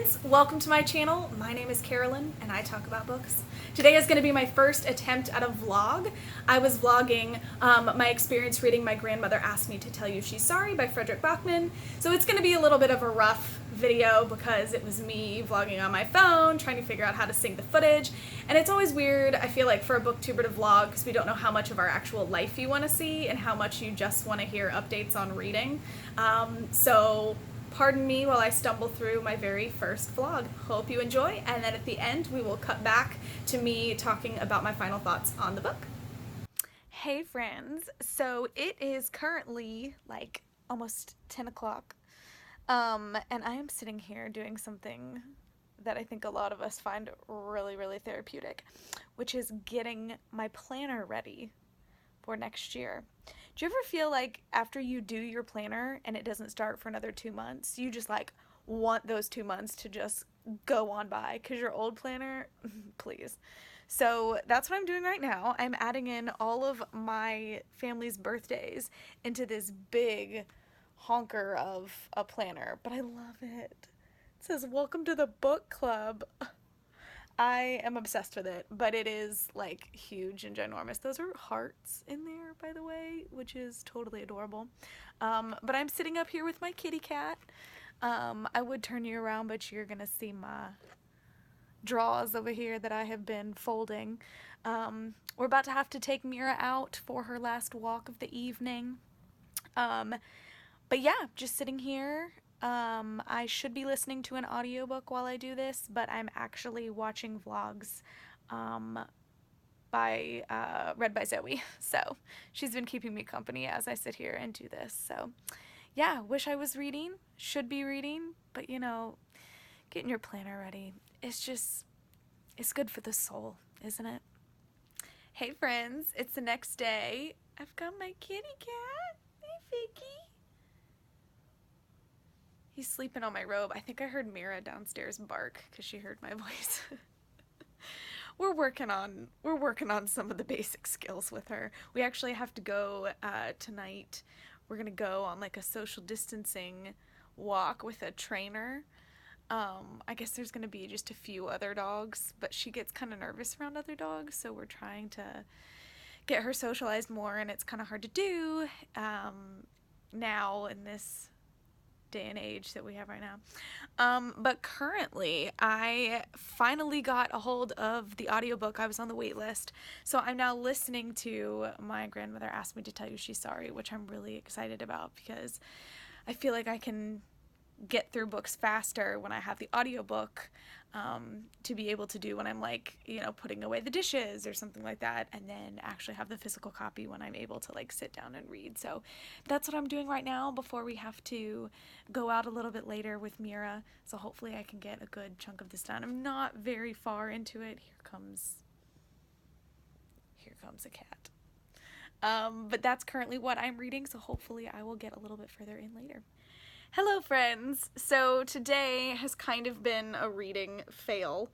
friends, welcome to my channel. My name is Carolyn and I talk about books. Today is going to be my first attempt at a vlog. I was vlogging my experience reading My Grandmother Asked Me to Tell You She's Sorry by Fredrik Backman. So it's going to be a little bit of a rough video because it was me vlogging on my phone, trying to figure out how to sync the footage. And it's always weird, I feel like, for a booktuber to vlog because we don't know how much of our actual life you want to see and how much you just want to hear updates on reading. So pardon me while I stumble through my very first vlog. Hope you enjoy, and then at the end we will cut back to me talking about my final thoughts on the book. Hey friends, so it is currently like almost 10 o'clock, and I am sitting here doing something that I think a lot of us find really therapeutic, which is getting my planner ready for next year. Do you ever feel like after you do your planner and it doesn't start for another 2 months, you just like want those 2 months to just go on by because your old planner, please. So that's what I'm doing right now. I'm adding in all of my family's birthdays into this big honker of a planner, but I love it. It says, "Welcome to the book club." I am obsessed with it, but it is like huge and ginormous. Those are hearts in there, by the way, which is totally adorable. But I'm sitting up here with my kitty cat. I would turn you around, but you're gonna see my drawers over here that I have been folding. We're about to have to take Mira out for her last walk of the evening. But yeah, just sitting here. I should be listening to an audiobook while I do this, but I'm actually watching vlogs read by Zoe. So she's been keeping me company as I sit here and do this. So yeah, wish I was reading, should be reading, but you know, getting your planner ready, it's good for the soul, isn't it? Hey friends, it's the next day. I've got my kitty cat. Hey Vicky. He's sleeping on my robe. I think I heard Mira downstairs bark because she heard my voice. We're working on some of the basic skills with her. We actually have to go tonight. We're gonna go on like a social distancing walk with a trainer. I guess there's gonna be just a few other dogs, but she gets kind of nervous around other dogs, so we're trying to get her socialized more, and it's kind of hard to do now in this day and age that we have right now. But currently I finally got a hold of the audiobook. I was on the wait list, so I'm now listening to My Grandmother Asked Me to Tell You She's Sorry, which I'm really excited about because I feel like I can get through books faster when I have the audiobook to be able to do when I'm like, you know, putting away the dishes or something like that, and then actually have the physical copy when I'm able to like sit down and read. So that's what I'm doing right now before we have to go out a little bit later with Mira. So hopefully I can get a good chunk of this done. I'm not very far into it. Here comes a cat. But that's currently what I'm reading, so hopefully I will get a little bit further in later. Hello friends! So today has kind of been a reading fail,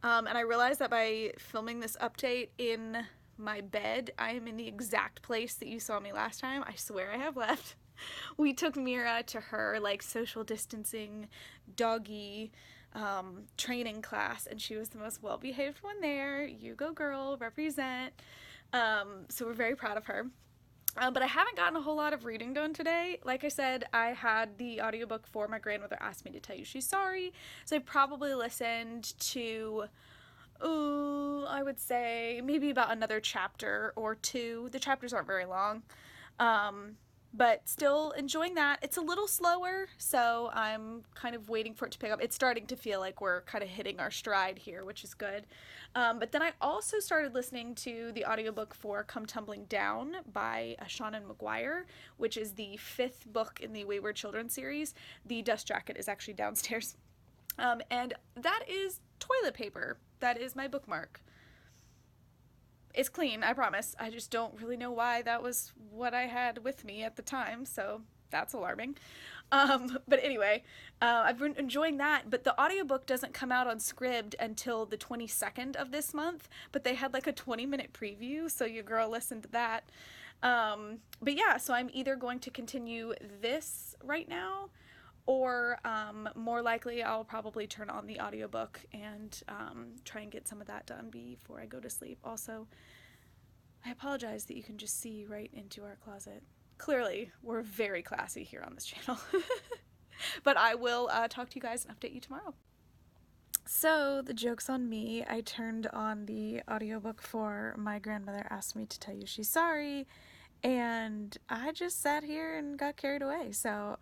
and I realized that by filming this update in my bed, I am in the exact place that you saw me last time. I swear I have left. We took Mira to her like social distancing doggy training class, and she was the most well-behaved one there. You go girl, represent. So we're very proud of her. But I haven't gotten a whole lot of reading done today. Like I said, I had the audiobook for My Grandmother Asked Me to Tell You She's Sorry, so I probably listened to, I would say maybe about another chapter or two. The chapters aren't very long, but still enjoying that. It's a little slower, so I'm kind of waiting for it to pick up. It's starting to feel like we're kind of hitting our stride here, which is good. But then I also started listening to the audiobook for Come Tumbling Down by Seanan McGuire, which is the 5th book in the Wayward Children series. The dust jacket is actually downstairs. And that is toilet paper. That is my bookmark. It's clean, I promise. I just don't really know why that was what I had with me at the time, so that's alarming. But anyway, I've been enjoying that, but the audiobook doesn't come out on Scribd until the 22nd of this month, but they had like a 20-minute preview, so your girl listened to that. But yeah, so I'm either going to continue this right now, or more likely I'll probably turn on the audiobook and try and get some of that done before I go to sleep. Also, I apologize that you can just see right into our closet. Clearly, we're very classy here on this channel. But I will talk to you guys and update you tomorrow. So, the joke's on me. I turned on the audiobook for My Grandmother Asked Me to Tell You She's Sorry, and I just sat here and got carried away. So,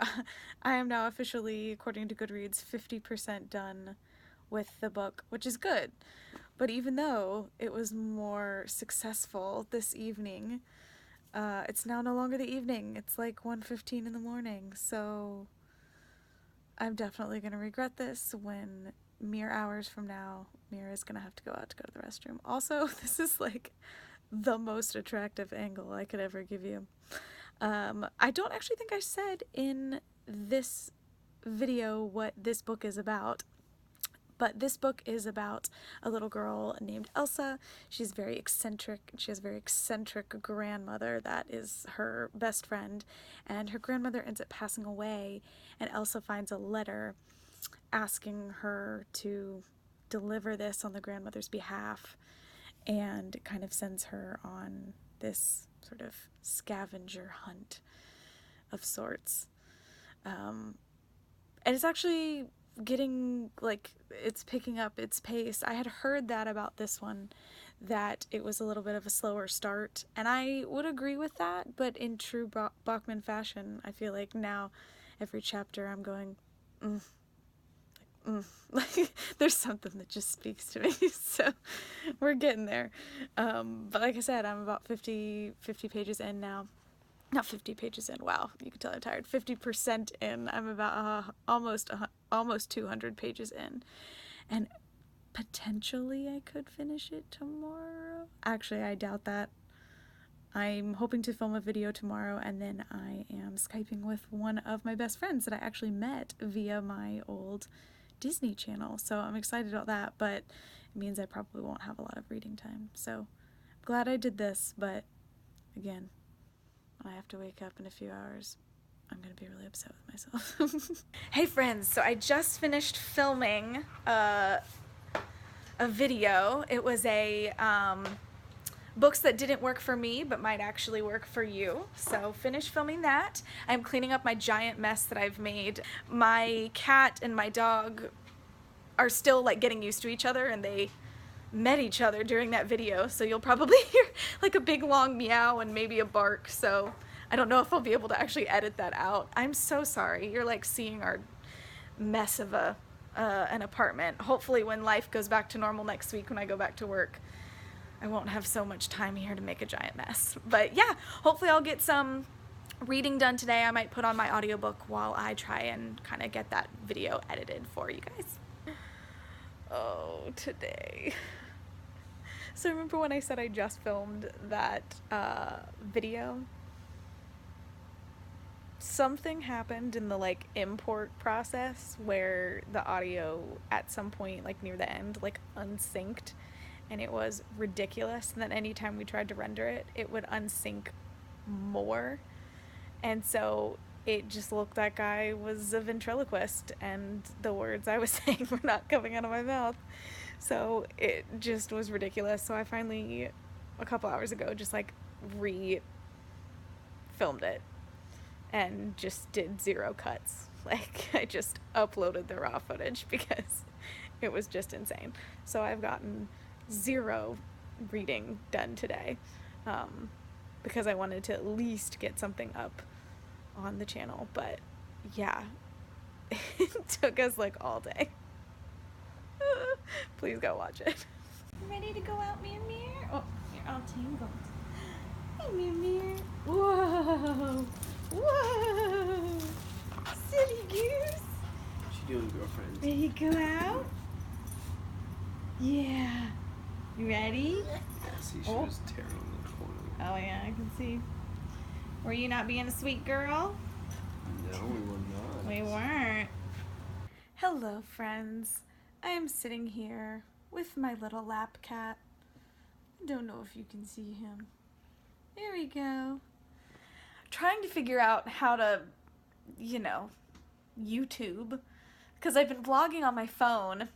I am now officially, according to Goodreads, 50% done with the book, which is good. But even though it was more successful this evening, it's now no longer the evening. It's like 1:15 in the morning, so I'm definitely going to regret this when mere hours from now, Mira is going to have to go out to go to the restroom. Also, this is like the most attractive angle I could ever give you. I don't actually think I said in this video what this book is about. But this book is about a little girl named Elsa. She's very eccentric. She has a very eccentric grandmother that is her best friend. And her grandmother ends up passing away, and Elsa finds a letter asking her to deliver this on the grandmother's behalf, and it kind of sends her on this sort of scavenger hunt of sorts. And it's actually getting, like, it's picking up its pace. I had heard that about this one, that it was a little bit of a slower start, and I would agree with that, but in true Bachman fashion, I feel like now every chapter I'm going, like, there's something that just speaks to me. So we're getting there. But like I said, I'm about 50 pages in now. Not 50 pages in, wow, you can tell I'm tired. 50% in. I'm about almost 200 pages in. And potentially I could finish it tomorrow. Actually, I doubt that. I'm hoping to film a video tomorrow, and then I am Skyping with one of my best friends that I actually met via my old Disney channel. So I'm excited about that, but it means I probably won't have a lot of reading time. So I'm glad I did this, but again, I have to wake up in a few hours. I'm gonna be really upset with myself. Hey friends, so I just finished filming a video. It was a books that didn't work for me but might actually work for you. So finished filming that. I'm cleaning up my giant mess that I've made. My cat and my dog are still like getting used to each other, and they met each other during that video, so you'll probably hear like a big long meow and maybe a bark. So I don't know if I'll be able to actually edit that out. I'm so sorry. You're like seeing our mess of an apartment. Hopefully when life goes back to normal next week, when I go back to work, I won't have so much time here to make a giant mess. But yeah, hopefully I'll get some reading done today. I might put on my audiobook while I try and kind of get that video edited for you guys. Oh, today. So remember when I said I just filmed that video? Something happened in the like import process where the audio at some point, like near the end, like unsynced, and it was ridiculous. And then anytime we tried to render it, it would unsync more. And so it just looked like I was a ventriloquist and the words I was saying were not coming out of my mouth. So it just was ridiculous. So I finally, a couple hours ago, just like re-filmed it and just did 0 cuts. Like, I just uploaded the raw footage because it was just insane. So I've gotten 0 reading done today, because I wanted to at least get something up on the channel. But yeah, it took us like all day. Please go watch it. You ready to go out, Mir Mir? Oh, you're all tangled. Hey, Mir Mir. Whoa. Whoa. Silly goose. What you doing, girlfriend? Ready to go out? Yeah. You ready? Yeah, see, she was tearing the corner. Oh yeah, I can see. Were you not being a sweet girl? No, we were not. We weren't. Hello, friends. I am sitting here with my little lap cat. I don't know if you can see him. There we go. Trying to figure out how to, you know, YouTube because I've been vlogging on my phone,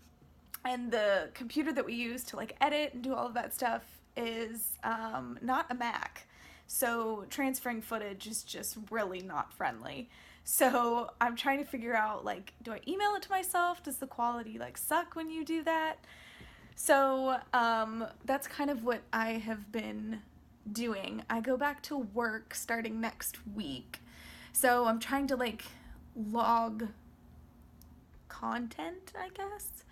and the computer that we use to like edit and do all of that stuff is not a Mac. So transferring footage is just really not friendly. So I'm trying to figure out, like, do I email it to myself? Does the quality like suck when you do that? So that's kind of what I have been doing. I go back to work starting next week. So I'm trying to like log content, I guess.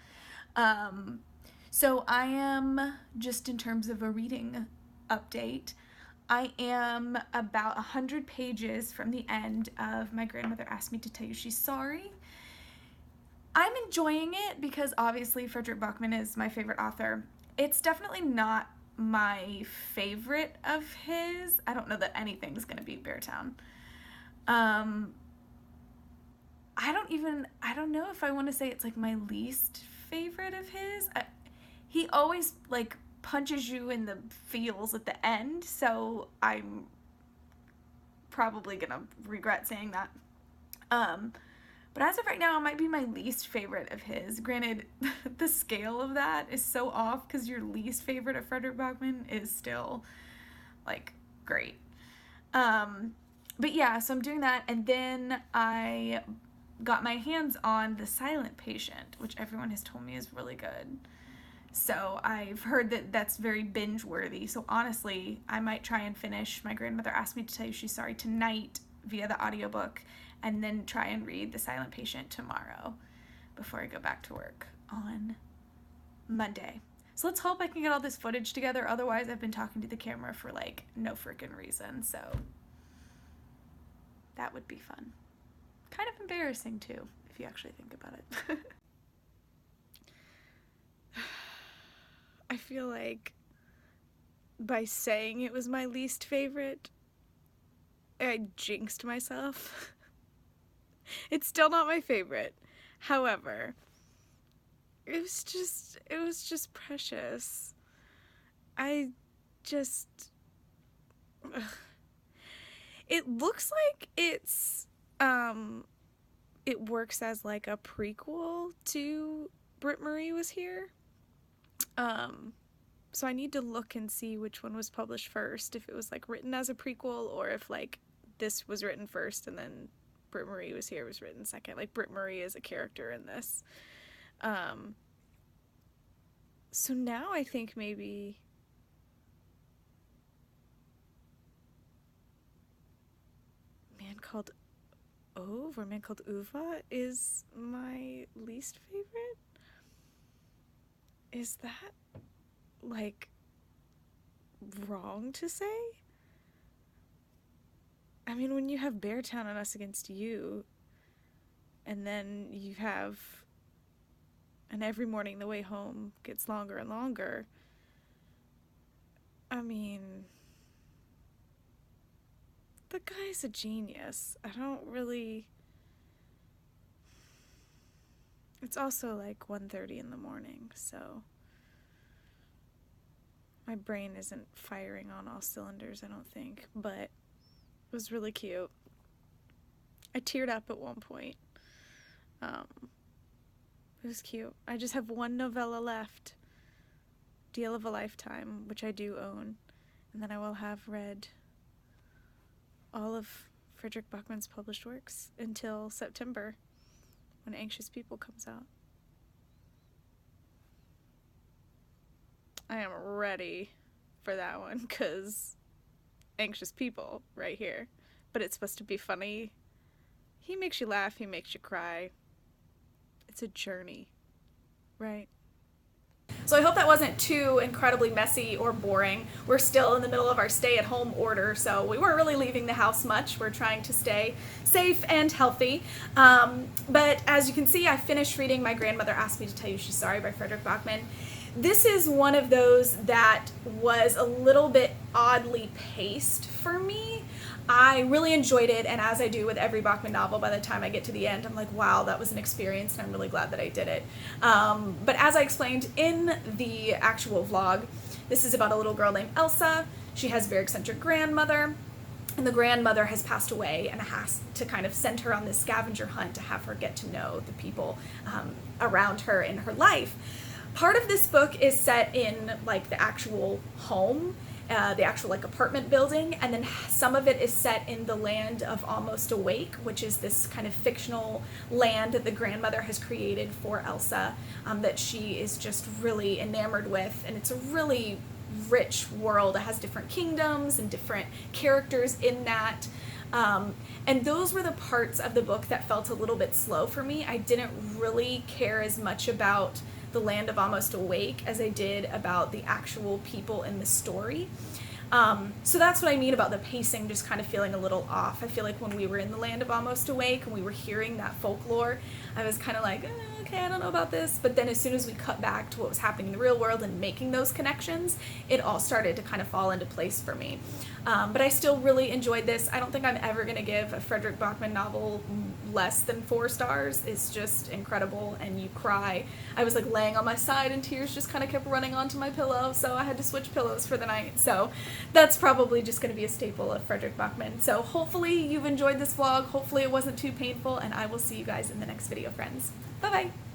So I am, just in terms of a reading update, I am about 100 pages from the end of My Grandmother Asked Me to Tell You She's Sorry. I'm enjoying it because obviously Fredrik Backman is my favorite author. It's definitely not my favorite of his. I don't know that anything's gonna beat Beartown. I don't know if I want to say it's like my least favorite of his. He always like punches you in the feels at the end, so I'm probably gonna regret saying that. But as of right now, it might be my least favorite of his. Granted, the scale of that is so off because your least favorite of Fredrik Backman is still like great. But yeah, so I'm doing that, and then I got my hands on The Silent Patient, which everyone has told me is really good. So I've heard that that's very binge worthy. So honestly, I might try and finish My Grandmother Asked Me to Tell You She's Sorry tonight via the audiobook, and then try and read The Silent Patient tomorrow before I go back to work on Monday. So let's hope I can get all this footage together. Otherwise, I've been talking to the camera for like no freaking reason. So that would be fun. Kind of embarrassing too, if you actually think about it. I feel like by saying it was my least favorite, I jinxed myself. It's still not my favorite. However, it was just precious. It looks like it works as like a prequel to Britt Marie Was Here. So I need to look and see which one was published first, if it was like written as a prequel, or if like this was written first and then Britt Marie Was Here was written second. Like Britt Marie is a character in this. So now I think maybe Man Called Ove or Man Called Uva is my least favorite. Is that like wrong to say? I mean, when you have Beartown and Us Against You, and then you have And Every Morning the Way Home gets longer and longer, I mean, the guy's a genius. I don't really... It's also like 1:30 in the morning, so my brain isn't firing on all cylinders, I don't think, but it was really cute. I teared up at one point. It was cute. I just have one novella left, Deal of a Lifetime, which I do own, and then I will have read all of Fredrik Backman's published works until September, when Anxious People comes out. I am ready for that one, because Anxious People, right here. But it's supposed to be funny. He makes you laugh, he makes you cry. It's a journey, right? So I hope that wasn't too incredibly messy or boring. We're still in the middle of our stay-at-home order, so we weren't really leaving the house much. We're trying to stay safe and healthy. But as you can see, I finished reading My Grandmother Asked Me to Tell You She's Sorry by Fredrik Backman. This is one of those that was a little bit oddly paced for me. I really enjoyed it, and as I do with every Backman novel, by the time I get to the end, I'm like, wow, that was an experience, and I'm really glad that I did it. But as I explained in the actual vlog, this is about a little girl named Elsa. She has a very eccentric grandmother, and the grandmother has passed away and has to kind of send her on this scavenger hunt to have her get to know the people around her in her life. Part of this book is set in like the actual home, the actual like apartment building, and then some of it is set in the land of Almost Awake, which is this kind of fictional land that the grandmother has created for Elsa, that she is just really enamored with, and it's a really rich world. It has different kingdoms and different characters in that. And those were the parts of the book that felt a little bit slow for me. I didn't really care as much about the land of Almost Awake as I did about the actual people in the story. So that's what I mean about the pacing just kind of feeling a little off. I feel like when we were in the land of Almost Awake and we were hearing that folklore, I was kind of like, okay, I don't know about this. But then as soon as we cut back to what was happening in the real world and making those connections, it all started to kind of fall into place for me. But I still really enjoyed this. I don't think I'm ever going to give a Fredrik Backman novel less than 4 stars. It's just incredible, and you cry. I was like laying on my side and tears just kind of kept running onto my pillow, so I had to switch pillows for the night. So that's probably just going to be a staple of Fredrik Backman. So hopefully you've enjoyed this vlog. Hopefully it wasn't too painful, and I will see you guys in the next video, friends. Bye-bye.